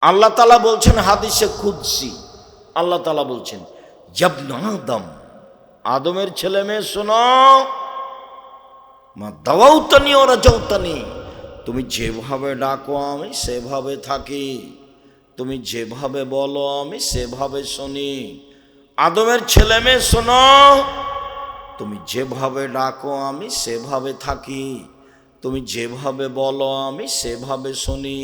আল্লাহ তাআলা বলছেন হাদিসে কুদসি, আল্লাহ তাআলা বলছেন ইবনে আদম, আদমের ছেলে মেয়ে শোনো, মা দাওয়াউতানি ওয়া রাজাউতানি, তুমি যেভাবে ডাকো আমি সেভাবে থাকি, তুমি যেভাবে বলো আমি সেভাবে শুনি। আদমের ছেলে মেয়ে শোনো, তুমি যেভাবে ডাকো আমি সেভাবে থাকি, তুমি যেভাবে বলো আমি সেভাবে শুনি,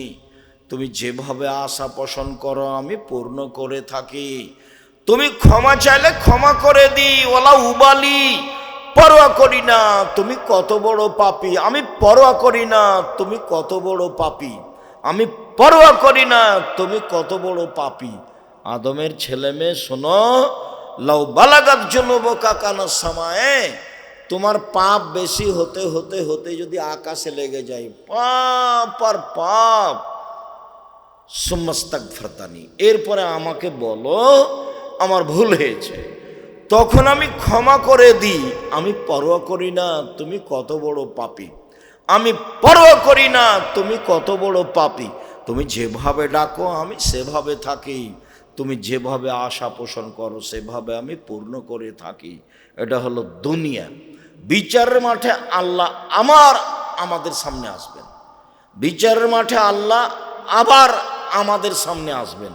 তুমি যেভাবে আশা পোষণ করো আমি পূর্ণ করে থাকি, তুমি ক্ষমা চাইলে ক্ষমা করে দিই, ওলা উবালি, পরোয়া করি না তুমি কত বড় পাপী, আমি পরোয়া করি না তুমি কত বড় পাপী, আমি পরোয়া করি না তুমি কত বড় পাপী। আদমের ছেলে মেয়ে শোনো, লাউ বালাগাত জুনুবুকা কানা সামায়ে, তোমার পাপ বেশি হতে হতে হতে যদি আকাশে লেগে যায়, পাপ আর পাপ, সুম্মাস্তাগফিরতানি, এরপরে আমাকে বলো আমার ভুল হয়েছে, তখন আমি ক্ষমা করে দিই, আমি পরোয়া করি না তুমি কত বড় পাপী, আমি পরোয়া করি না তুমি কত বড় পাপী, তুমি যেভাবে ডাকো আমি সেভাবে থাকি, তুমি যেভাবে আশা পোষণ করো সেভাবে আমি পূর্ণ করে থাকি। এটা হলো দুনিয়া। বিচারের মাঠে আল্লাহ আমাদের সামনে আসবেন, বিচারের মাঠে আল্লাহ আবার আমাদের সামনে আসবেন।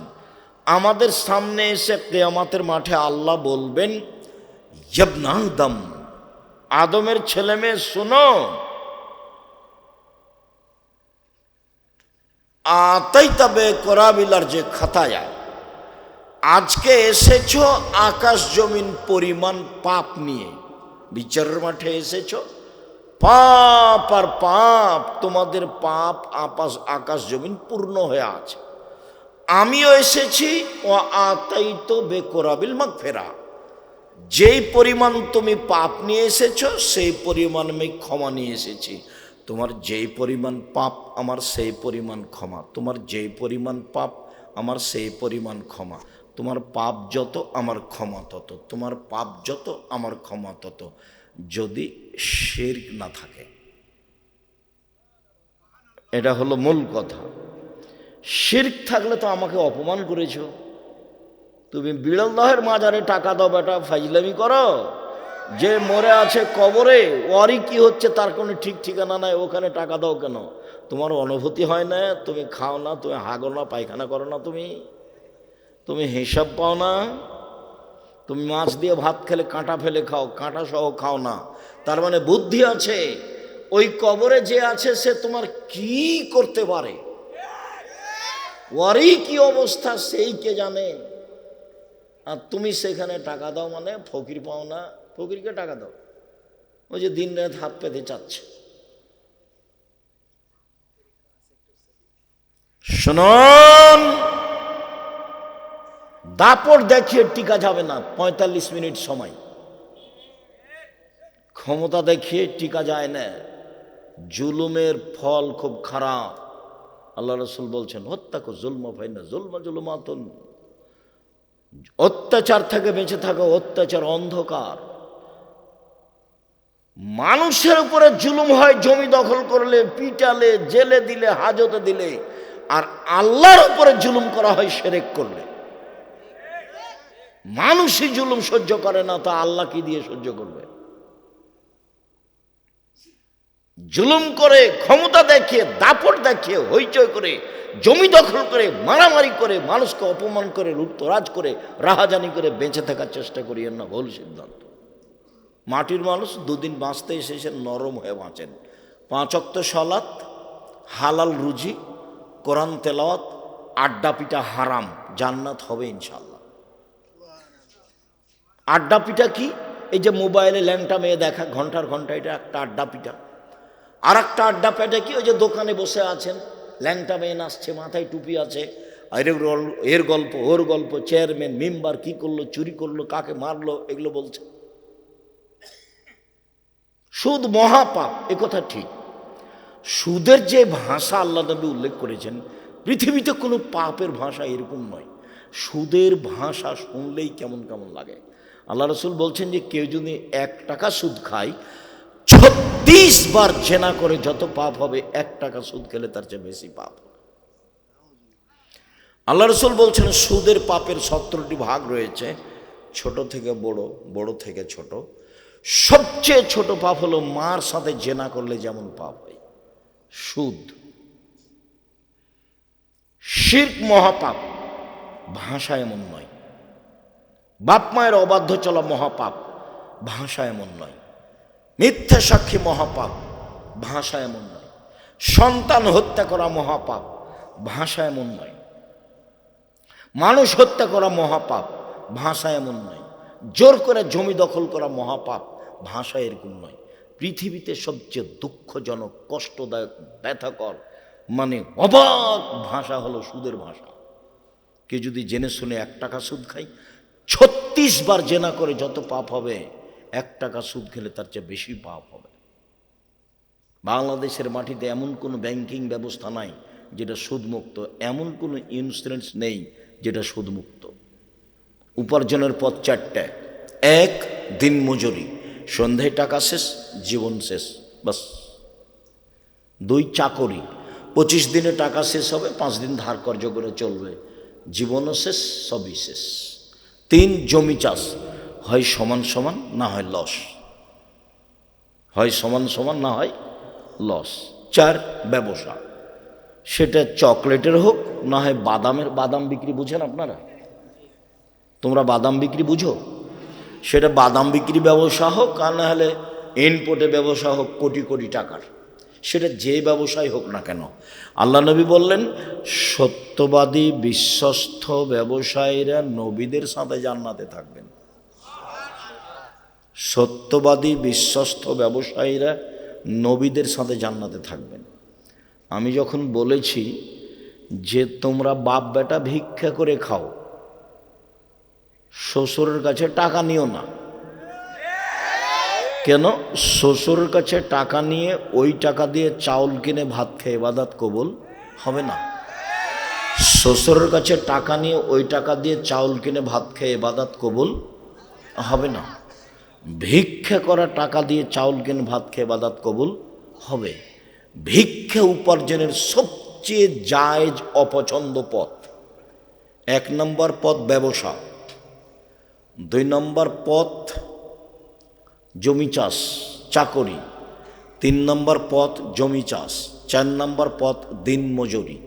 আমাদের সামনে এসে কিয়ামতের মাঠে আল্লাহ বলবেন ইবনে আদম, আদমের ছেলে মেয়ে শোনো, আতাইতা বিকুরাবিল যে খাতায়া, আজকে এসেছো আকাশ জমিন পরিমাণ পাপ নিয়ে, বিচারের মাঠে এসেছো পাপ আর পাপ, তোমাদের পাপ আকাশ জমিন পূর্ণ হয়ে আছে। আমিও এসেছি ও আতাইতো বিকুরাবিল মাগফিরা, যেই পরিমাণ তুমি পাপ নিয়ে এসেছো সেই পরিমাণ আমি ক্ষমা নিয়ে এসেছি। তোমার যেই পরিমাণ পাপ আমার সেই পরিমাণ ক্ষমা, তোমার যেই পরিমাণ পাপ আমার সেই পরিমাণ ক্ষমা, তোমার পাপ যত আমার ক্ষমা তত, তোমার পাপ যত আমার ক্ষমা তত, যদি শিরক না থাকে। এটা হলো মূল কথা। শিরক থাকলে তো আমাকে অপমান করেছো, তুমি বিড়লদহের মাজারে টাকা দাও বেটা, ফাইজলামি করো, যে মরে আছে কবরে ওরই কি হচ্ছে তার কোনো ঠিক ঠিকানা নাই, ওখানে টাকা দাও কেন? তোমার অনুভূতি হয় না? তুমি খাও না, তুমি হাগো না, পায়খানা করো না, তুমি হিসাব পাও না? তুমি মাছ দিয়ে ভাত খেলে কাঁটা ফেলে খাও, কাঁটা সহ খাও না, তার মানে বুদ্ধি আছে। ওই কবরে যে আছে সে তোমার কি করতে পারে, ওরই কি অবস্থা সেই কে জানে। আর তুমি সেখানে টাকা দাও মানে ফকির পাও না, ফকিরকে টাকা দাও, ওই যে দিন রাত হাত পেতে চাচ্ছে। শুনুন, দাপট দেখিয়ে টিকা যাবে না, 45 মিনিট সময়, ক্ষমতা দেখিয়ে টিকা যায় না। জুলুমের ফল খুব খারাপ। আল্লাহ রাসূল বলছেন হত্যাকো জুলম ফাইন্না জুলমা জুলুমাতুন, অত্যাচার থেকে বেঁচে থাকো, অত্যাচার অন্ধকার। মানুষের উপরে জুলুম হয় জমি দখল করলে, পিটালে, জেলে দিলে, হাজতে দিলে, আর আল্লাহর উপরে জুলুম করা হয় শিরক করলে। মানুষই জুলুম সহ্য করে না, তা আল্লাহ কি দিয়ে সহ্য করবে? জুলুম করে, ক্ষমতা দেখিয়ে, দাপট দেখিয়ে, হইচই করে, জমি দখল করে, মারামারি করে, মানুষকে অপমান করে, লুটতরাজ করে, রাহাজানি করে বেঁচে থাকার চেষ্টা করিয়েন না, ভুল সিদ্ধান্ত। মাটির মানুষ দুদিন বাঁচতে এসেছেন, নরম হয়ে বাঁচেন। 5 ওয়াক্ত সালাত, হালাল রুজি, কোরআন তেলাওয়াত, আড্ডা পিটা হারাম, জান্নাত হবে ইনশাল্লাহ। আড্ডা পিটা কি? এই যে মোবাইলে ল্যাংটা মেয়ে দেখা ঘন্টার ঘন্টা, এটা একটা আড্ডা পিটা। আর একটা আড্ডা পেটে কি, ওই যে দোকানে বসে আছেন, ল্যাংটা মেয়ে নাচছে, মাথায় টুপি আছে, এর গল্প ওর গল্প, চেয়ারম্যান মেম্বার কি করলো, চুরি করলো, কাকে মারলো, এগুলো বলছে। সুদ মহাপাপ, এ কথা ঠিক। সুদের যে ভাষা আল্লাহ নবী উল্লেখ করেছেন, পৃথিবীতে কোনো পাপের ভাষা এরকম নয়। সুদের ভাষা শুনলেই কেমন কেমন লাগে। আল্লাহ রাসূল বলছেন যে কেউ যদি 1 টাকা সুদ খায়, 36 বার জেনা করে যত পাপ হবে, 1 টাকা সুদ খেলে তার চেয়ে বেশি পাপ। আল্লাহ রাসূল বলছেন সুদের পাপের 17টি ভাগ রয়েছে, ছোট থেকে বড়, বড় থেকে ছোট। সবচেয়ে ছোট পাপ হলো মার সাথে জেনা করলে যেমন পাপ হয়, সুদ। শিরক মহাপাপ, ভাষা এমন নয়। বাপ মায়ের অবাধ্য চলা মহাপাপ, ভাষা এমন নয়। মিথ্যা সাক্ষী মহাপাপ, ভাষা এমন নয়। সন্তান হত্যা করা মহাপাপ, ভাষা এমন নয়। মানুষ হত্যা করা মহাপাপ, ভাষা এমন নয়। জোর করে জমি দখল করা মহাপাপ, ভাষা এরকম নয়। পৃথিবীতে সবচেয়ে দুঃখজনক, কষ্টদায়ক, ব্যথাকর, মানে অবাক ভাষা হলো সুদের ভাষা। কে যদি জেনে শুনে 1 টাকা সুদ খায়, 36 বার জেনা করে যত পাপ হবে, 1 টাকা সুদ খেলে তার চেয়ে বেশি পাপ হবে। বাংলাদেশের মাটিতে এমন কোনো ব্যাংকিং ব্যবস্থা নাই যেটা সুদমুক্ত, এমন কোনো ইন্স্যুরেন্স নেই যেটা সুদমুক্ত। উপার্জনের পথ 4টা। 1, দিন মজুরি, সন্ধ্যায় টাকা শেষ, জীবন শেষ, বাস। 2, চাকরি, 25 দিনে টাকা শেষ হবে, 5 দিন ধার কর্য করে চলবে, জীবনও শেষ, সবই শেষ। 3, জমি চাষ, হয় সমান সমান না হয় লস, হয় সমান সমান না হয় লস। 4, ব্যবসা, সেটা চকলেটের হোক না হয় বাদামের। বাদাম বিক্রি বুঝেন আপনারা? তোমরা বাদাম বিক্রি বুঝো? সেটা বাদাম বিক্রি ব্যবসা হোক আর না হলে ইনপোর্টে ব্যবসা হোক কোটি কোটি টাকার, সেটা যে ব্যবসায় হোক না কেন, আল্লাহ নবী বললেন সত্যবাদী বিশ্বস্ত ব্যবসায়ীরা নবীদের সাথে জান্নাতে থাকবেন। সত্যবাদী বিশ্বস্ত ব্যবসায়ীরা নবীদের সাথে জান্নাতে থাকবেন। আমি যখন বলেছি যে তোমরা বাপ বেটা ভিক্ষা করে খাও, শ্বশুরের কাছে টাকা নিও না। কেন? শ্বশুরের কাছে টাকা নিয়ে ওই টাকা দিয়ে চাউল কিনে ভাত খেয়ে ইবাদত কবুল হবে না। শ্বশুরের কাছে টাকা নিয়ে ওই টাকা দিয়ে চাউল কিনে ভাত খেয়ে ইবাদত কবুল হবে না। ভিক্ষা করা টাকা দিয়ে চাউল কিনে ভাত খেয়ে ইবাদত কবুল হবে। ভিক্ষা উপার্জনের সবচেয়ে জায়েজ অপছন্দ পথ। 1 নম্বর পথ ব্যবসা, 2 নম্বর পথ জমি চাষ চাকরি, 3 নম্বর পথ জমি চাষ, 4 নম্বর পথ দিন মজুরি,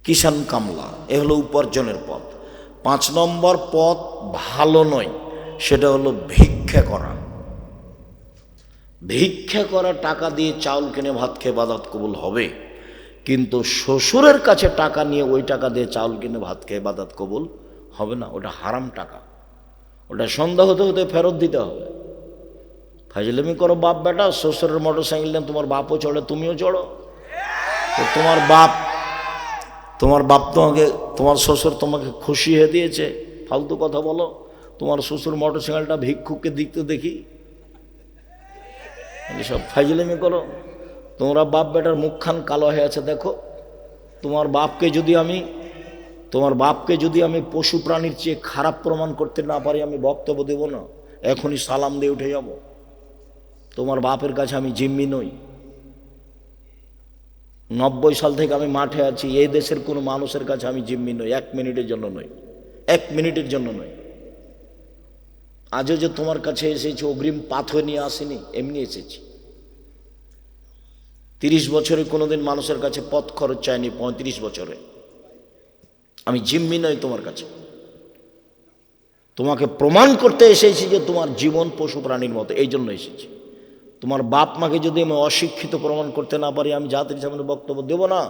কিষান কামলা, এ হলো উপার্জনের পথ। 5 নম্বর পথ ভালো নয়, সেটা হলো ভিক্ষা করা। ভিক্ষা করা টাকা দিয়ে চাউল কিনে ভাত খেয়ে ইবাদত কবুল হবে, কিন্তু শ্বশুরের কাছে টাকা নিয়ে ওই টাকা দিয়ে চাউল কিনে ভাত খেয়ে ইবাদত কবুল হবে না। ওটা হারাম টাকা, ওটা সন্ধ্যা হতে হতে ফেরত দিতে হবে। ফাজলামি করো বাপ বেটা, শ্বশুরের মোটর সাইকেল নিয়ে তোমার বাপও চড়ে, তুমিও চড়ো। তো তোমার বাপ তোমাকে, তোমার শ্বশুর তোমাকে খুশি হয়ে দিয়েছে, ফালতু কথা বলো। তোমার শ্বশুর মোটর সাইকেলটা ভিক্ষুককে দিতে দেখি, সব ফাজলামি করো। তোমরা বাপ বেটার মুখখান কালো হয়ে আছে দেখো। তোমার বাপকে যদি আমি পশু প্রাণীর চেয়ে খারাপ প্রমাণ করতে না পারি, আমি বক্তব্য দেব না, এখনই সালাম দিয়ে উঠে যাব। তোমার বাপের কাছে আমি জিম্মি নই। 90 সাল থেকে আমি মাঠে আছি, এই দেশের কোনো মানুষের কাছে আমি জিম্মি নই, 1 মিনিটের জন্য নই, 1 মিনিটের জন্য নই। আজও যে তোমার কাছে এসেছি অগ্রিম পাথর নিয়ে আসিনি, এমনি এসেছি। 30 বছরে কোনোদিন মানুষের কাছে পথ খরচ চাইনি, 35 বছরে। আমি জিম্মি নই তোমার কাছে। তোমাকে প্রমাণ করতে এসেছি যে তোমার জীবন পশু প্রাণীর মতো, এই জন্য এসেছি। তোমার বাপ মাকে যদি আমি অশিক্ষিত প্রমাণ করতে না পারি, আমি জাতির সামনে বক্তব্য দেব না।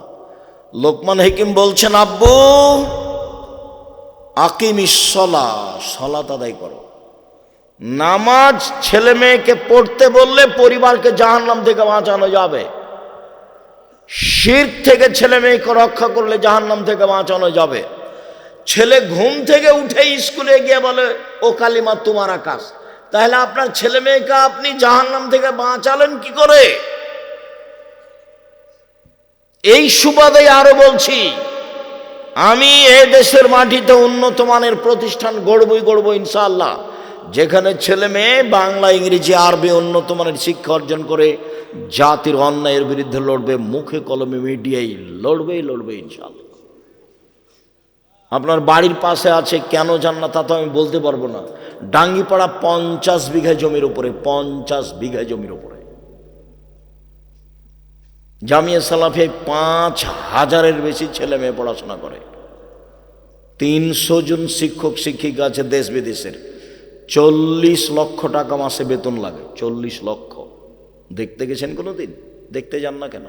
লোকমান হাকিম বলছেন, আব্বু আকিমিস সালাহ, সালাত আদায় করো। নামাজ ছেলে মেয়েকে পড়তে বললে পরিবারকে জাহান্নাম থেকে বাঁচানো যাবে। শিরক থেকে ছেলে মেয়েকে রক্ষা করলে জাহান্নাম থেকে বাঁচানো যাবে। ছেলে ঘুম থেকে উঠে স্কুলে গিয়ে বলে ও কালিমা তোমার আকাশ, তাহলে আপনার ছেলে মেয়েকে আপনি জাহান্নাম থেকে বাঁচালেন কি করে? এই সুবাদে আরো বলছি, আমি এই দেশের মাটিতে উন্নত মানের প্রতিষ্ঠান গড়বই ইনশাআল্লাহ, যেখানে ছেলে মেয়ে বাংলা ইংরেজি আরবি উন্নত মানের শিক্ষা অর্জন করে জাতির অন্যায়ের বিরুদ্ধে লড়বে, মুখে কলমে মিডিয়ায় লড়বে ইনশাআল্লাহ। আপনার বাড়ির পাশে আছে, কেন যান না তা তো আমি বলতে পারবো না। ডাঙ্গিপাড়া 50 বিঘা জমির উপরে, 50 বিঘা জমির উপরে জামিয়া সালাফিয়ায় 5000-এর বেশি ছেলে মেয়ে পড়াশোনা করে। 300 জন শিক্ষক শিক্ষিকা আছে দেশ বিদেশের। 40 লক্ষ টাকা মাসে বেতন লাগে, 40 লক্ষ। দেখতে গেছেন কোনোদিন? দেখতে যান না কেন?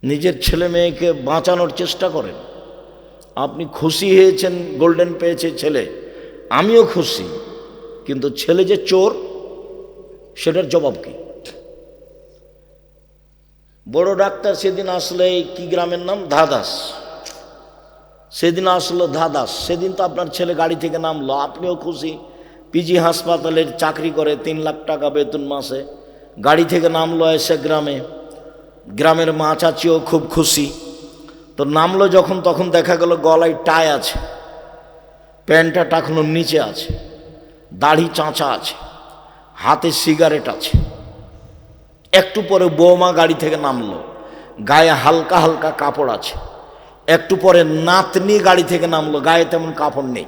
নিজের ছেলে মেয়েকে বাঁচানোর চেষ্টা করেন। আপনি খুশি হয়েছেন, গোল্ডেন পেয়েছে ছেলে, আমিও খুশি, কিন্তু ছেলে যে চোর সেটার জবাব কি? বড় ডাক্তার সেদিন আসলে, কি গ্রামের নাম, ধাদাস, সেদিন আসলো ধাদাস। সেদিন তো আপনার ছেলে গাড়ি থেকে নামলো, আপনিও খুশি। পিজি হাসপাতালের চাকরি করে, 3 লাখ টাকা বেতন মাসে, গাড়ি থেকে নামলো এসে গ্রামে। গ্রামের মা চাচিও খুব খুশি। তো নামলো যখন, তখন দেখা গেল গলায় টাই আছে, প্যান্টটা টাকানোর নিচে আছে, দাড়ি চাঁচা আছে, হাতে সিগারেট আছে। একটু পরে বৌমা গাড়ি থেকে নামলো, গায়ে হালকা হালকা কাপড় আছে। একটু পরে নাতনি গাড়ি থেকে নামলো, গায়ে তেমন কাপড় নেই।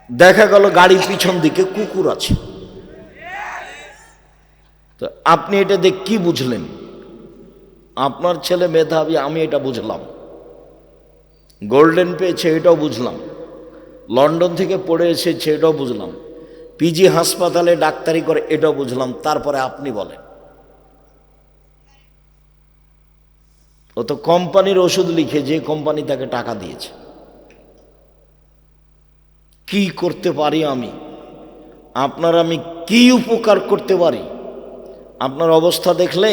দেখা গেল গাড়ির পিছন দিকে কুকুর আছে। তো আপনি এটা দেখে কি বুঝলেন? আপনার ছেলে মেধাবী, আমি এটা বুঝলাম। গোল্ডেন পেয়েছে, এটাও বুঝলাম। লন্ডন থেকে পড়ে এসেছে, এটাও বুঝলাম। পিজি হাসপাতালে ডাক্তারি করে, এটাও বুঝলাম। তারপরে আপনি বলেন, ও তো কোম্পানির ওষুধ লিখে, যে কোম্পানি তাকে টাকা দিয়েছে। কি করতে পারি আমি? আপনার আমি কি উপকার করতে পারি? আপনার অবস্থা দেখলে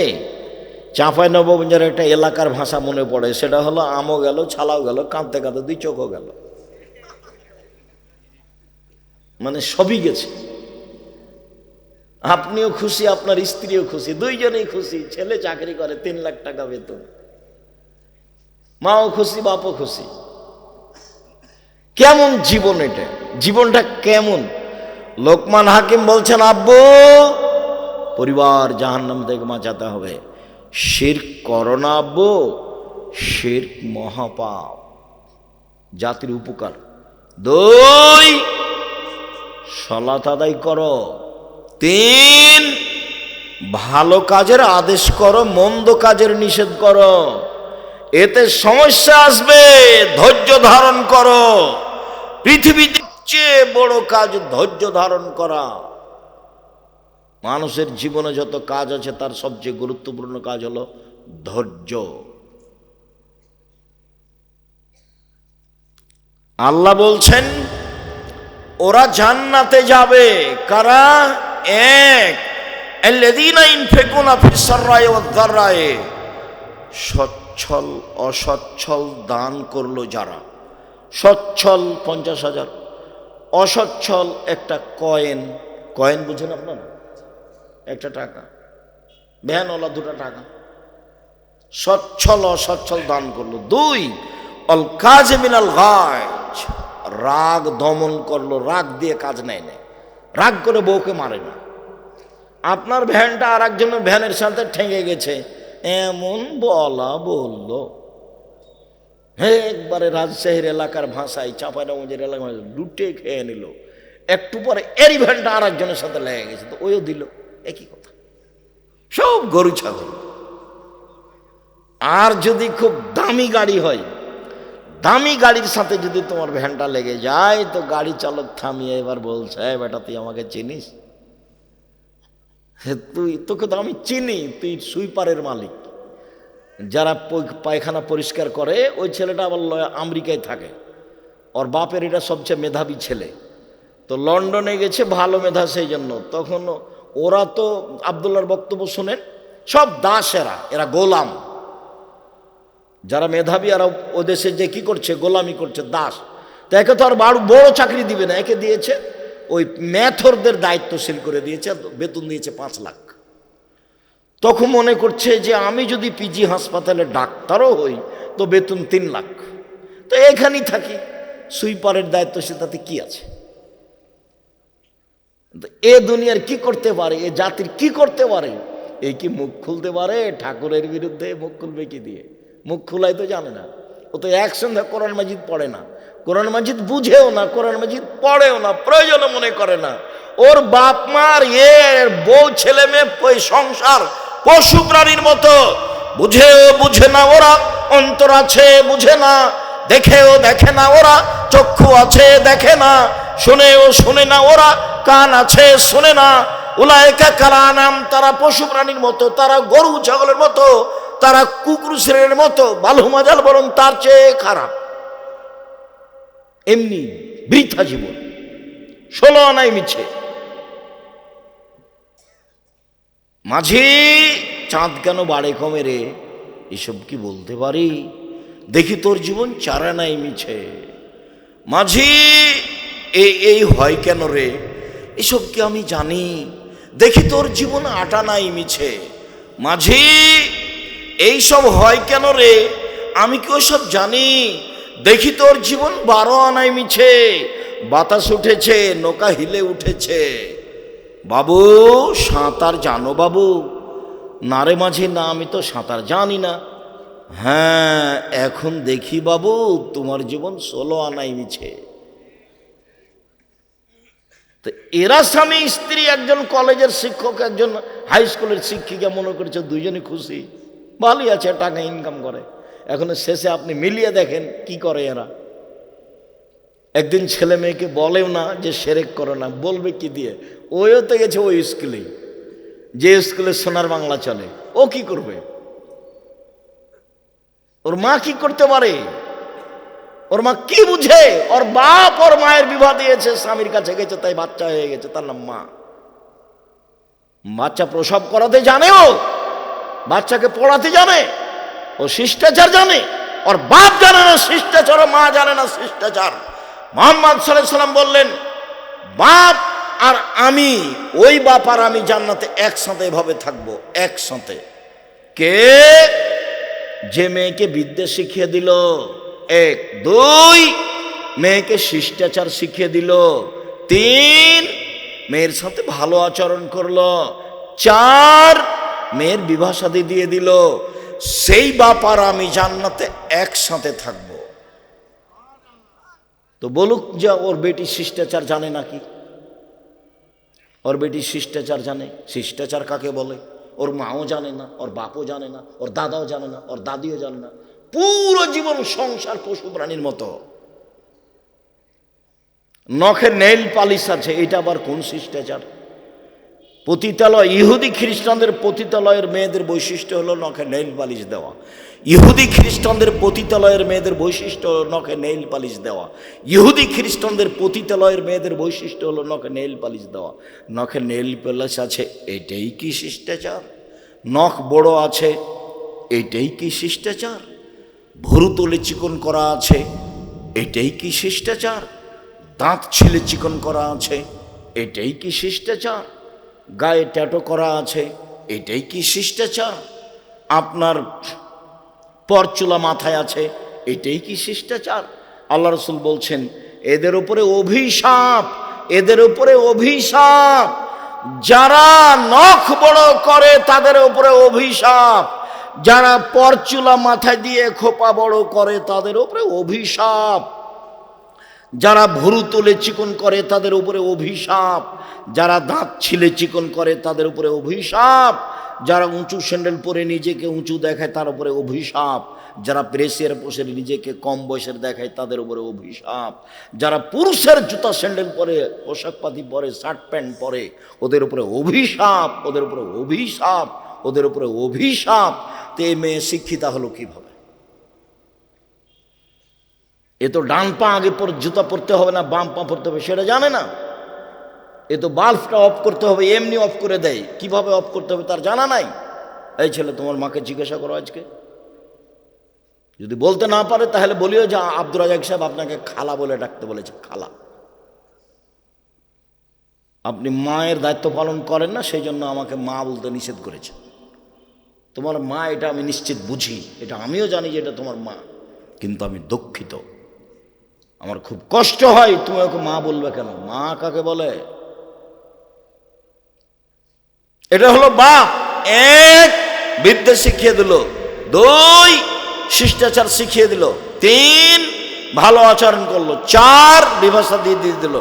চাঁপাইনবাবগঞ্জের একটা এলাকার ভাষা মনে পড়ে, সেটা হলো আমও গেল, ছালাও গেল, কাঁদতে কাঁদতে 2 চোখও গেল। মানে সবই গেছে। আপনিও খুশি, আপনার স্ত্রীও খুশি, দুইজনেই খুশি। ছেলে চাকরি করে, 3 লাখ টাকা বেতন, মাও খুশি, বাপও খুশি। কেমন জীবন এটা? জীবনটা কেমন? লোকমান হাকিম বলছেন, আব্বু, পরিবার জাহান্নাম থেকে বাঁচাতে হবে। শিরক করো না আব্বু, শিরক মহাপাপ, জাতির উপকার। 2, সালাত আদায় করো। 3, ভালো কাজের আদেশ করো, মন্দ কাজের নিষেধ করো। এতে সমস্যা আসবে, ধৈর্য ধারণ করো। পৃথিবীতে চেয়ে বড় কাজ ধৈর্য ধারণ করা। মানুষের জীবনে যত কাজ আছে, তার সবচেয়ে গুরুত্বপূর্ণ কাজ হলো ধৈর্য। আল্লাহ বলছেন, ওরা জান্নাতে যাবে কারা? 1, আল্লাযীনা ইনফিকুনা ফিস সাররায়ে ওয়াদ দাররায়ে, সচ্ছল অসচ্ছল দান করলো যারা। সচ্ছল 50,000, অসচ্ছল একটা কয়েন। কয়েন বুঝেন আপনারা? একটা টাকা, ভ্যানওয়ালা 2টা টাকা। সচ্ছল অসচ্ছল দান করলো। 2, অল কাযিমিনাল গায়জ, রাগ দমন করলো। রাগ দিয়ে কাজ নেয় না, রাগ করে বউকে মারে না। আপনার ভ্যানটা আর একজনের ভ্যানের সাথে ঠেঙে গেছে, এমন বলা বললো, একবারে রাজশাহীর এলাকার ভাষায়, চাঁপাইনবাবগঞ্জের এলাকার ভাষায় লুটে খেয়ে নিল। একটু পরে এরই ভ্যানটা আর একজনের সাথে লেগে গেছে, তো ওইও দিল। একই কথা, সব গরু ছাগল। আর যদি খুব দামি গাড়ি হয়, দামি গাড়ির সাথে যদি তোমার ভ্যানটা লেগে যায়, তো গাড়ি চালক থামিয়ে এবার বলছে, বেটা তুই আমাকে চিনিস? তোকে তো আমি চিনি, তুই সুইপারের মালিক। যারা পায়খানা পরিষ্কার করে, ওই ছেলেটা আবার আমেরিকায় থাকে, ওর বাপের এটা সবচেয়ে মেধাবী ছেলে। তো লন্ডনে গেছে, ভালো মেধা, সেই জন্য। তখন ওরা তো আবদুল্লাহর বক্তব্য শোনেন, সব দাসেরা, এরা গোলাম। যারা মেধাবী, আর ও দেশে যে কি করছে, গোলামি করছে, দাস। তো একে তো আর বড় চাকরি দিবে না, একে দিয়েছে ওই ম্যাথরদের দায়িত্বশীল করে দিয়েছে, বেতন দিয়েছে 5 লাখ। তখন মনে করছে যে আমি যদি পিজি হাসপাতালে ডাক্তারও হই, তো বেতন 3 লাখ, তো এখানেই থাকি, সুইপারের দায়িত্বশীল, তাতে কি আছে? এ দুনিয়ার কি করতে পারে, এ জাতির কি করতে পারে? এই কি মুখ খুলতে পারে? ঠাকুরের বিরুদ্ধে মুখ খুলবে কি দিয়ে? মুখ খুলাই তো জানে না। ও তো এক সন্ধ্যা কোরআন মাজিদ পড়ে না, কোরআন মাজিদ বুঝেও না, কোরআন মাজিদ পড়েও না, প্রয়োজনও মনে করে না। ওর বাপ মার বউ ছেলে মেয়ে সংসার পশু প্রাণীর মতো, বুঝেও বুঝে না ওরা, অন্তর আছে বুঝে না, দেখেও দেখে না ওরা, চক্ষু আছে দেখে না, শুনেও শুনে না ওরা, কান আছে শুনে না। উলাইকা কালানাম, তারা পশু প্রাণীর মতো, তারা গরু ছাগলের মতো, তারা কুকুর শ্রেণীর মতো, বালু মাজাল বরং তার চেয়ে খারাপ। এমনি বৃথা জীবন, 16 আনাই মিছে। মাঝি চাঁদ কেন বাড়ে কমে রে, এসব কি বলতে পারি? দেখি তোর জীবন 4 আনাই মিছে। মাঝি এই হয় কেন রে, এসব কি আমি জানি? দেখি তোর জীবন 8 আনাই মিছে। মাঝি এইসব হয় কেন রে, আমি কি ওসব জানি? দেখি তোর জীবন 12 আনাই মিছে। বাতাস উঠেছে, নৌকা হিলে উঠেছে। বাবু সাঁতার জানো বাবু? না রে মাঝি, না, আমি তো সাঁতার জানি না। হ্যাঁ, এখন দেখি বাবু তোমার জীবন 16 আনাই মিছে। তো এরা স্বামী স্ত্রী, একজন কলেজের শিক্ষক, একজন হাই স্কুলের শিক্ষিকা, মনে করছে দুইজনই খুশি, ভালোই আছে, টাকা ইনকাম করে। এখন শেষে আপনি মিলিয়ে দেখেন কি করে এরা। একদিন ছেলে মেয়েকে বলেও না যে সেরেক করো না, বলবে কি দিয়ে? ওইও তো গেছে ওই স্কুলে, যে স্কুলে সোনার বাংলা চলে। ও কি করবে? ওর মা কি করতে পারে? ওর মা কি বুঝে? ওর বাপ ওর মায়ের বিবাহ দিয়েছে, স্বামীর কাছে গেছে, তাই বাচ্চা হয়ে গেছে, তার নাম মা। বাচ্চা প্রসব করাতে জানে, ও বাচ্চাকে পড়াতে জানে, ও শিষ্টাচার জানে। ওর বাপ জানে না শিষ্টাচার, মা জানে না শিষ্টাচার। মুহাম্মদ সাল্লাল্লাহু আলাইহি সাল্লাম বললেন, বাপ আর আমি, ওই বাপ আর আমি জান্নাতে একসাথে এভাবে থাকবো, একসাথে। কে? যে মেয়েকে বিদ্যা শিখিয়ে দিল, 1, 2 মেয়েকে শিষ্টাচার শিখিয়ে দিল, 3 মেয়ের সাথে ভালো আচরণ করলো, 4 মেয়ের বিবাহ শাদী দিয়ে দিল, সেই বাপ আর আমি জান্নাতে একসাথে থাকব। তো বলুক যে ওর বেটি শিষ্টাচার জানে নাকি? ওর বেটি শিষ্টাচার জানে? শিষ্টাচার কাকে বলে? ওর মাও জানে না, ওর বাপও জানে না, ওর দাদাও জানে না, ওর দাদিও জানে না। পুরো জীবন সংসার পশু প্রাণীর মতো। নখে নেইল পালিশ আছে, এটা আবার কোন শিষ্টাচার? পতিতালয়, ইহুদি খ্রিস্টানদের পতিতালয়ের মেয়েদের বৈশিষ্ট্য হলো নখে নেইল পালিশ দেওয়া। ইহুদি খ্রিস্টানদের পতিতালয়ের মেয়েদের বৈশিষ্ট্য হলো নখে নেইল পালিশ দেওয়া। ইহুদি খ্রিস্টানদের পতিতালয়ের মেয়েদের বৈশিষ্ট্য হলো নখে নেইল পালিশ দেওয়া। নখে নেইল পালিশ আছে, এটাই কি শিষ্টাচার? নখ বড় আছে, এটাই কি শিষ্টাচার? ভুরু তোলে চিকন করা আছে, এটাই কি শিষ্টাচার? দাঁত ছিলে চিকন করা আছে, এটাই কি শিষ্টাচার? গায়ে ট্যাটু করা আছে, এটাই কি শিষ্টাচার? আপনার পরচুলা মাথায় আছে, এটাই কি শিষ্টাচার? আল্লাহ রাসূল বলছেন, এদের উপরে অভিশাপ, এদের উপরে অভিশাপ। যারা নখ বড় করে তাদের উপরে অভিশাপ, যারা পরচুলা মাথায় দিয়ে খোপা বড় করে তাদের উপরে অভিশাপ, যারা ভুরু তুলে চিকন করে তাদের উপরে অভিশাপ, যারা দাঁত ছিলে চিকন করে তাদের উপরে অভিশাপ, যারা উঁচু স্যান্ডেল পরে নিজেকে উঁচু দেখায় তার উপরে অভিশাপ, যারা প্রেসের বসে নিজেকে কম বয়সের দেখায় তাদের উপরে অভিশাপ, যারা পুরুষের জুতা স্যান্ডেল পরে, পোশাক পাতি পরে, শার্ট প্যান্ট পরে, ওদের উপরে অভিশাপ, ওদের উপরে অভিশাপ, ওদের উপরে অভিশাপ। তো এই মেয়ে শিক্ষিতা হলো কিভাবে? এ তো ডান পা আগে পর জুতা পরতে হবে না, বাম পা পরতে হবে সেটা জানে না। এ তো বাল্বটা অফ করতে হবে, এমনি অফ করে দেয়, কিভাবে অফ করতে হবে তার জানা নাই। এই ছেলে, তোমার মাকে জিজ্ঞাসা করো আজকে, যদি বলতে না পারে তাহলে বলিও যে আব্দুর রাজাক সাহেব আপনাকে খালা বলে ডাকতে বলেছে, খালা। আপনি মায়ের দায়িত্ব পালন করেন না, সেই জন্য আমাকে মা বলতে নিষেধ করেছে। তোমার মা, এটা আমি নিশ্চিত বুঝি, এটা আমিও জানি যে এটা তোমার মা, কিন্তু আমি দুঃখিত, আমার খুব কষ্ট হয়, তুমি ওকে মা বলবে কেন? মা কাকে বলে? এটা হলো বাপ। এক, বিদ্যা শিখিয়ে দিল। দুই, শিষ্টাচার শিখিয়ে দিল। তিন, ভালো আচরণ করলো। চার, বিভাষা দিয়ে দিয়ে দিল।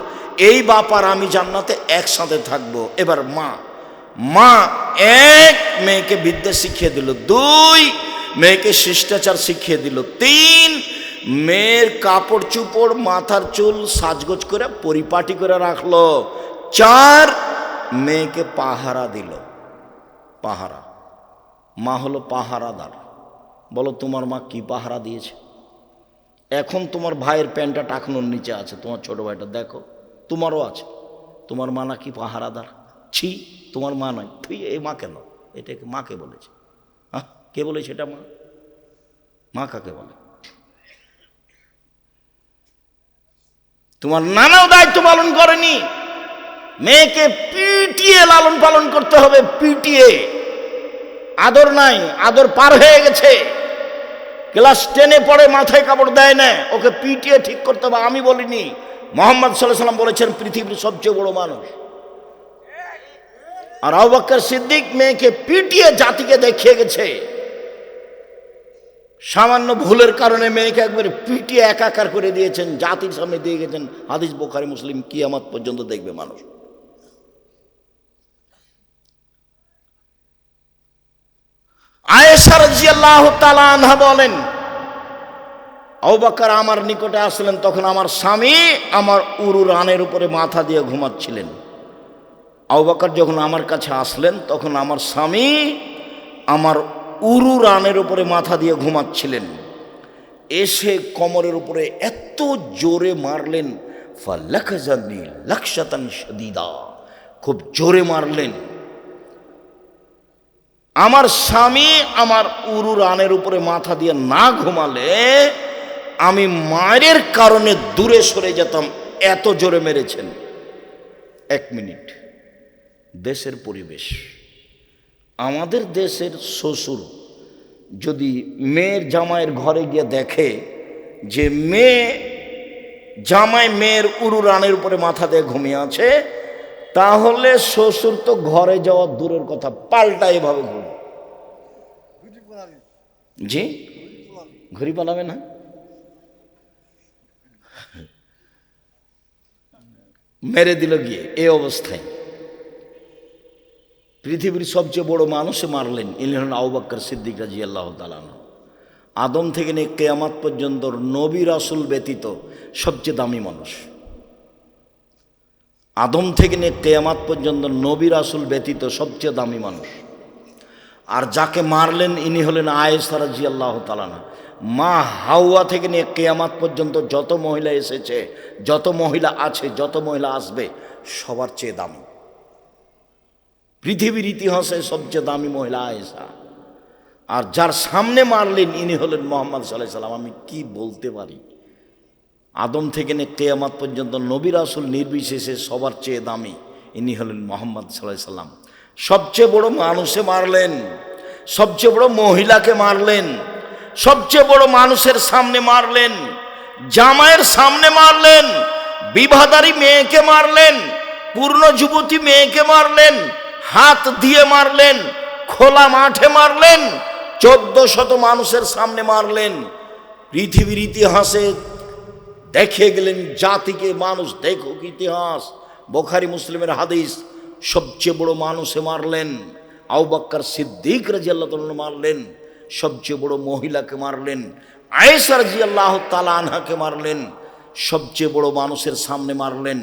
এই বাপ আর আমি জান্নাতে একসাথে থাকবো। এবার মা এক, মেয়েকে বিদ্যা শিখিয়ে দিল। দুই, মেয়েকে শিষ্টাচার শিখিয়ে দিল। তিন, মেয়ের কাপড় চুপড়, মাথার চুল সাজগোজ করে পরিপাটি করে রাখলো। চার, মেয়েকে পাহারা দিল। পাহারা, মা হলো পাহারাদার। বলো তোমার মা কি পাহারা দিয়েছে? এখন তোমার ভাইয়ের প্যান্টটা টাকনোর নিচে আছে, তোমার ছোট ভাইটা দেখো, তোমারও আছে। তোমার মা নাকি পাহারাদার? ছি, তোমার মা নয়। তুই এই মা কেন? এটাকে মাকে বলেছে। হ্যাঁ, কে বলেছে এটা? মা। মা কাকে বলে? তোমার নানাও দায়িত্ব পালন করেনি। মেয়েকে পিটিয়ে লালন পালন করতে হবে, পিটিয়ে। আদর নাই, আদর পার হয়ে গেছে। ক্লাস 10-এ পড়ে, মাথায় কাপড় দেয় না, ওকে পিটিয়ে ঠিক করতে হবে। আমি বলিনি, মুহাম্মদ সাল্লাল্লাহু আলাইহি ওয়াসাল্লাম বলেছেন পৃথিবীর সবচেয়ে বড় মানুষ। আর আবু বকর সিদ্দিক মেয়েকে পিটিয়ে জাতিকে দেখিয়ে গেছে। সামান্য ভুলের কারণে মেয়েকে একবার পিটিয়ে একাকার করে দিয়েছেন, জাতির সামনে দিয়ে গেছেন। হাদিস বুখারী মুসলিম, কিয়ামত পর্যন্ত দেখবে মানুষ। আয়েশা রাদিয়াল্লাহু তাআলা আনহা বলেন, আবু বকর আমার নিকটে আসলেন, তখন আমার স্বামী আমার উরু রানের উপরে মাথা দিয়ে ঘুমাচ্ছিলেন। আবু বকর যখন আমার কাছে আসলেন, তখন আমার স্বামী আমার উরু রানের উপরে মাথা দিয়ে ঘুমাচ্ছিলেন। এসে কোমরের উপরে এত জোরে মারলেন, ফালাকাজানি লাকশাতান শাদীদা, খুব জোরে মারলেন। আমার স্বামী আমার উরু রানের উপরে মাথা দিয়ে না ঘুমালে আমি মায়ের কারণে দূরে সরে যেতাম, এত জোরে মেরেছেন। 1 মিনিট। দেশের পরিবেশ, আমাদের দেশের শ্বশুর যদি মেয়ের জামাইয়ের ঘরে গিয়ে দেখে যে জামাই মেয়ের উরু রানের উপরে মাথা দিয়ে ঘুমিয়ে আছে, তাহলে শ্বশুর তো ঘরে যাওয়া দূরের কথা, পাল্টা এভাবে ঘুম। জি, ঘুরি পালাবে না? মেরে দিল গিয়ে এই অবস্থায়। পৃথিবীর সবচেয়ে বড় মানুষে মারলেন, ইনি হলেন আবু বকর সিদ্দিক রাদিয়াল্লাহু তাআলা আনহু। আদম থেকে নিয়ে কিয়ামত পর্যন্ত নবী রাসূল ব্যতীত সবচেয়ে দামি মানুষ। আদম থেকে নিয়ে কিয়ামত পর্যন্ত নবী রাসূল ব্যতীত সবচেয়ে দামি মানুষ। আর যাকে মারলেন ইনি হলেন আয়েশা রাদিয়াল্লাহু তাআলা আনহা। মা হাওয়া থেকে নিয়ে কিয়ামত পর্যন্ত যত মহিলা এসেছে, যত মহিলা আছে, যত মহিলা আসবে, সবার চেয়ে দামি। পৃথিবীর ইতিহাসে সবচেয়ে দামি মহিলা আয়েশা। আর যার সামনে মারলেন ইনি হলেন মুহাম্মদ সাল্লাল্লাহু আলাইহি সাল্লাম। আমি কি বলতে পারি? আদম থেকে নিয়ে কিয়ামত পর্যন্ত নবী রাসূল নির্বিশেষে সবার চেয়ে দামি ইনি হলেন মুহাম্মদ সাল্লাল্লাহু আলাইহি সাল্লাম। সবচেয়ে বড় মানুষে মারলেন, সবচেয়ে বড় মহিলাকে মারলেন, সবচেয়ে বড় মানুষের সামনে মারলেন, জামাইয়ের সামনে মারলেন, বিবাহদারী মেয়েকে মারলেন, পূর্ণ যুবতী মেয়েকে মারলেন, হাত দিয়ে মারলেন, খোলা মাঠে মারলেন, 1400 মানুষের সামনে মারলেন। পৃথিবীর ইতিহাসে দেখে গেলেন জাতিকে, মানুষ দেখুক ইতিহাস। বুখারী মুসলিমের হাদিস, সবচেয়ে বড় মানুষে মারলেন, আবু বকর সিদ্দিক রাদিয়াল্লাহু তাআলা মারলেন, সবচেয়ে বড় মহিলাকে মারলেন, আয়েশা রাদিয়াল্লাহু তাআলা আনহাকে মারলেন, সবচেয়ে বড় মানুষের সামনে মারলেন,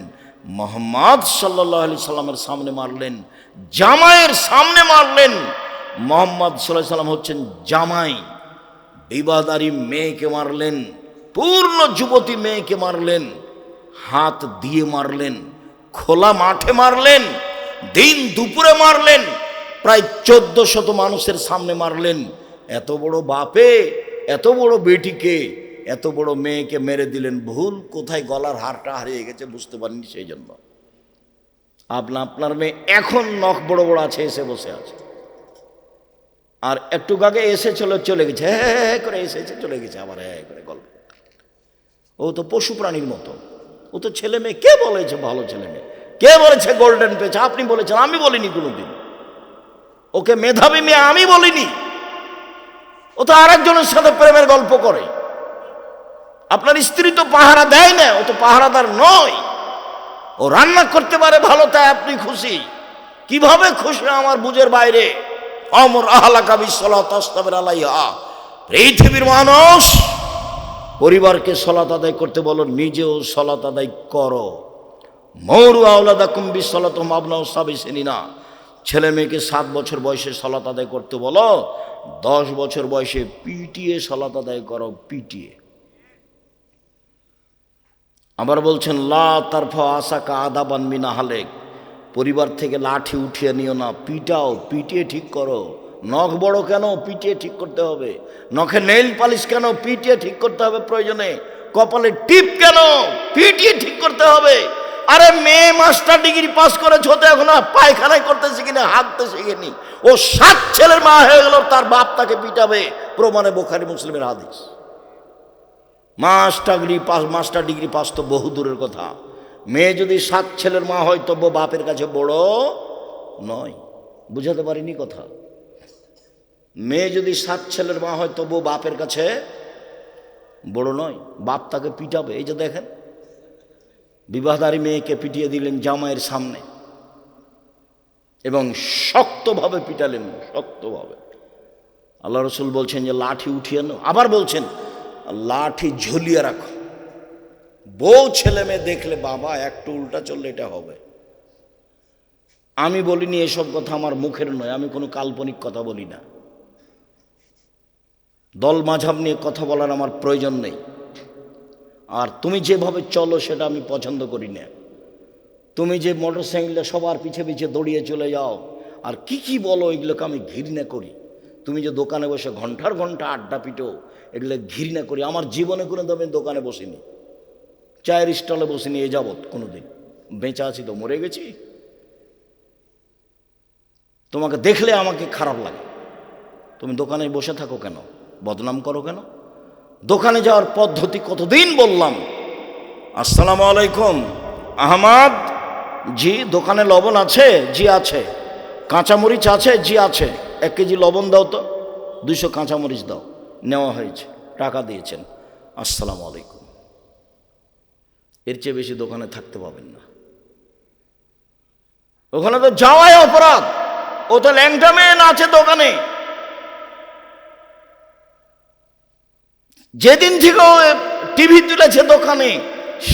মুহাম্মদ সাল্লাল্লাহু আলাইহি সাল্লামের সামনে মারলেন, জামাইয়ের সামনে মারলেন। মুহাম্মদ সাল্লাল্লাহু আলাইহি সাল্লাম হচ্ছেন জামাই। বিবাহদারী মেয়েকে মারলেন, পূর্ণ যুবতী মেয়েকে মারলেন, হাত দিয়ে মারলেন, খোলা মাঠে মারলেন, দিন দুপুরে মারলেন, প্রায় 1400 মানুষের সামনে মারলেন। এত বড় বাপে এত বড় বেটিকে, এত বড় মেয়েকে মেরে দিলেন। ভুল কোথায়, গলার হারটা হারিয়ে গেছে, বুঝতে পারেননি, সেই জন্য। আপনার মেয়ে এখন নখ বড় বড় আছে, এসে বসে আছে। আর একটু আগে এসে চলে গেছে, হ্যাঁ করে এসেছে চলে গেছে, আবার হ্যাঁ করে গল্প। ও তো পশু প্রাণীর মতো, ও তো ছেলে মেয়ে। কে বলেছে ভালো ছেলে মেয়ে? কে বলেছে গোল্ডেন পেয়েছে? আপনি বলেছেন, আমি বলিনি কোনোদিন। ওকে মেধাবী মেয়ে আমি বলিনি, ও তো আরেকজনের সাথে প্রেমের গল্প করে। আপনার স্ত্রী তো পাহারা দেয় না, ও তো পাহারাদার নয়। ও রান্না করতে পারে ভালো, তাই আপনি খুশি। কিভাবে খুশি আমার বুঝের বাইরে। অমর আহলাকা বিসসালাত আস্তাগফির আলাইহা। পৃথিবীর মানুষ, পরিবারকে সালাত আদায় করতে বলো, নিজেও সালাত আদায় করো। মৌরু আওলাদাকুম বিসসালাতুম আবনাউ সাবি সিনিনা। ছেলে মেয়েকে 7 বছর বয়সে সালাত আদায় করতে বলো, 10 বছর বয়সে পিটিয়ে সালাত আদায় করো, পিটিয়ে। আবার বলছেন লা তারফা আসাকা আদাবান মিনা হালেক। পরিবার থেকে লাঠি উঠিয়ে নিও না, পিটাও, পিটিয়ে ঠিক করো। নখ বড় কেন, পিটিয়ে ঠিক করতে হবে। নখে নেইল পালিশ কেন, পিটিয়ে ঠিক করতে হবে প্রয়োজনে। কপালে টিপ কেন, পিটিয়ে ঠিক করতে হবে। আরে মেয়ে মাস্টার ডিগ্রি পাস করেছে, হতে এখন পায়খানায় করতে শিখিনি, হাঁটতে শিখেনি। ও 7 ছেলের মা হয়ে গেল, তার বাপ তাকে পিটাবে। প্রমাণে বুখারী মুসলিমের হাদিস। মাস্টার ডিগ্রি পাস তো বহু দূরের কথা। মেয়ে যদি 7 ছেলের মা হয় তবু বাপের কাছে বড় নয়। বুঝাতে পারিনি কথা? মেয়ে যদি 7 ছেলের মা হয় তবু বাপের কাছে বড় নয়, বাপ তাকে পিটাবে। এই যে দেখেন, বিবাহধারী মেয়েকে পিটিয়ে দিলেন জামাইয়ের সামনে এবং শক্তভাবে পিটালেন, শক্তভাবে। আল্লাহ রসুল বলছেন যে লাঠি উঠিয়ে নাও। আবার বলছেন লাঠি ঝুলিয়ে রাখো। বউ ছেলে মেয়ে দেখলে বাবা একটু উল্টা চললে এটা হবে। আমি বলিনি এসব কথা, আমার মুখের নয়, আমি কোনো কাল্পনিক কথা বলি না। দল মাঝাব নিয়ে কথা বলার আমার প্রয়োজন নেই। আর তুমি যেভাবে চলো সেটা আমি পছন্দ করি না। তুমি যে মোটর সাইকেলে সবার পিছে পিছে দৌড়িয়ে চলে যাও আর কি কি বলো, এগুলোকে আমি ঘৃণা করি। তুমি যে দোকানে বসে ঘন্টার ঘন্টা আড্ডা পিটো, এগুলো ঘৃণা করি। আমার জীবনে কোনো আমি দোকানে বসিনি, চায়ের স্টলে বসিনি এ যাবৎ কোনোদিন। বেঁচে আছি তো, মরে গেছি। তোমাকে দেখলে আমাকে খারাপ লাগে। তুমি দোকানে বসে থাকো কেন, বদনাম করো কেন? দোকানে যাওয়ার পদ্ধতি কতদিন বললাম। আসসালামু আলাইকুম, আহমদ জি, দোকানে লবণ আছে? জি আছে। কাঁচামরিচ আছে? জি আছে। 1 কেজি লবণ দাও তো, 200 কাঁচামরিচ দাও। নেওয়া হয়েছে, টাকা দিয়েছেন, আসসালামু আলাইকুম। এর চেয়ে বেশি দোকানে থাকতে পাবেন না। ওখানে তো যাওয়াই অপরাধ। ও তো ল্যাংটা মেয়ে আছে দোকানে। যেদিন থেকে ও টিভি তুলেছে দোকানে,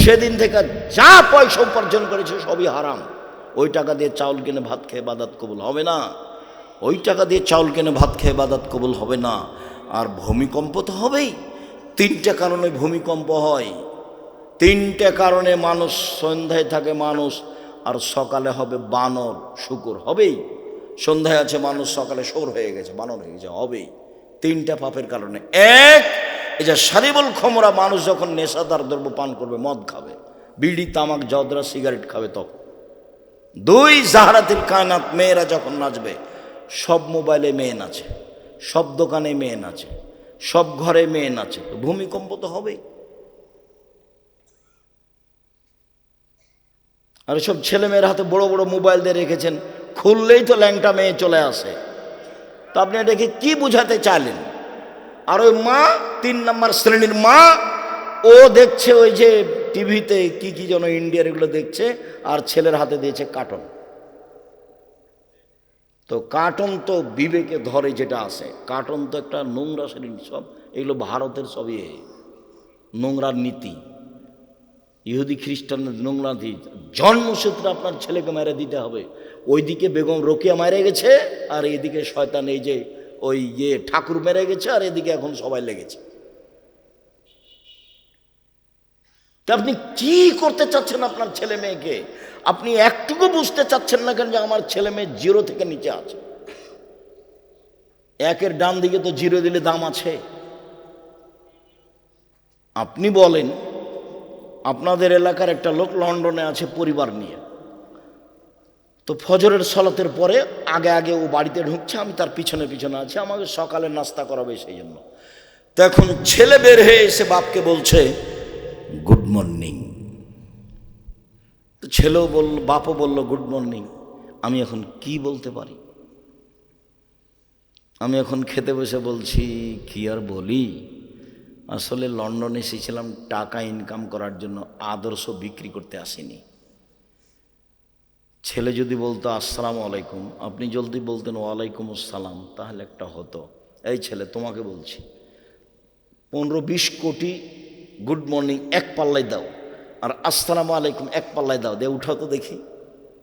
সেদিন থেকে যা পয়সা উপার্জন করেছে সবই হারাম। ওই টাকা দিয়ে চাউল কিনে ভাত খেয়ে ইবাদত কবুল হবে না। ওই টাকা দিয়ে চাউল কিনে ভাত খেয়ে ইবাদত কবুল হবে না। আর ভূমিকম্প তো হবেই। 3টে কারণে ভূমিকম্প হয়। 3টে কারণে মানুষ সন্ধ্যায় থাকে মানুষ, আর সকালে হবে বানর শুকুর, হবেই। সন্ধ্যায় আছে মানুষ, সকালে শোর হয়ে গেছে, বানর হয়ে গেছে, হবেই। 3টা পাপের কারণে। 1, এই যে শারিবুল খমরা, মানুষ যখন নেশাদার দ্রব্য পান করবে, মদ খাবে, বিড়ি তামাক জর্দা সিগারেট খাবে তখন। 2, জাহরাতিল কায়নাত, মেয়েরা যখন নাচবে, সব মোবাইলে মেয়ে নাচে, সব দোকানে মেয়ে নাচে, সব ঘরে মেয়ে নাচে, তো ভূমিকম্প তো হবেই। আর সব ছেলে মেয়ের হাতে বড় বড় মোবাইল দিয়ে রেখেছেন, খুললেই তো ল্যাংটা মেয়ে চলে আসে। তো আপনি এটাকে কি বুঝাতে চাইলেন? আর ওই মা, 3 নম্বর শ্রেণীর মা, ও দেখছে ওই যে টিভিতে কি কি যেন ইন্ডিয়ার এগুলো দেখছে, আর ছেলের হাতে দিয়েছে কার্টুন। তো কার্টুন তো বিবেকে ধরে যেটা আছে, কার্টুন তো একটা নোংরা শ্রেণী। সব এগুলো ভারতের সবই নোংরার নীতি, ইহুদি খ্রিস্টানদের নোংরা নীতি। জন্মসূত্রে আপনার ছেলেকে মেরে দিতে হবে। ওইদিকে বেগম রোকেয়া মেরে গেছে, আর এদিকে শয়তান এই যে ওই ঠাকুর মেরে গেছে, আর এদিকে এখন সবাই লেগেছে। আপনি কি করতে চাচ্ছেন আপনার ছেলে মেয়েকে? আপনি একটুকু বুঝতে চাচ্ছেন না কেন যে আমার ছেলে মেয়ে 0 থেকে নিচে আছে? 1-এর ডান দিকে তো 0 দিলে দাম আছে। আপনি বলেন, আপনাদের এলাকার একটা লোক লন্ডনে আছে পরিবার নিয়ে, তো ফজরের সালাতের পরে আগে আগে ও বাড়িতে ঢুকছে, আমি তার পিছনে পিছনে আছি, আমাকে সকালে নাস্তা করাবে সেই জন্য। তো এখন ছেলে বের হয়ে এসে বাপকে বলছে গুড মর্নিং। তো ছেলেও বলল, বাপও বলল গুড মর্নিং। আমি এখন কি বলতে পারি? আমি এখন খেতে বসে বলছি কি আর বলি, আসলে লন্ডনে এসেছিলাম টাকা ইনকাম করার জন্য, আদর্শ বিক্রি করতে আসিনি। ছেলে যদি বলতো আসসালামু আলাইকুম, আপনি জলদি বলতেন ওয়ালাইকুম আসসালাম, তাহলে একটা হতো। এই ছেলে তোমাকে বলছি, 15-20 কোটি গুড মর্নিং এক পাল্লায় দাও, আর আসসালামু আলাইকুম এক পাল্লায় দাও, দিয়ে উঠাও তো দেখি।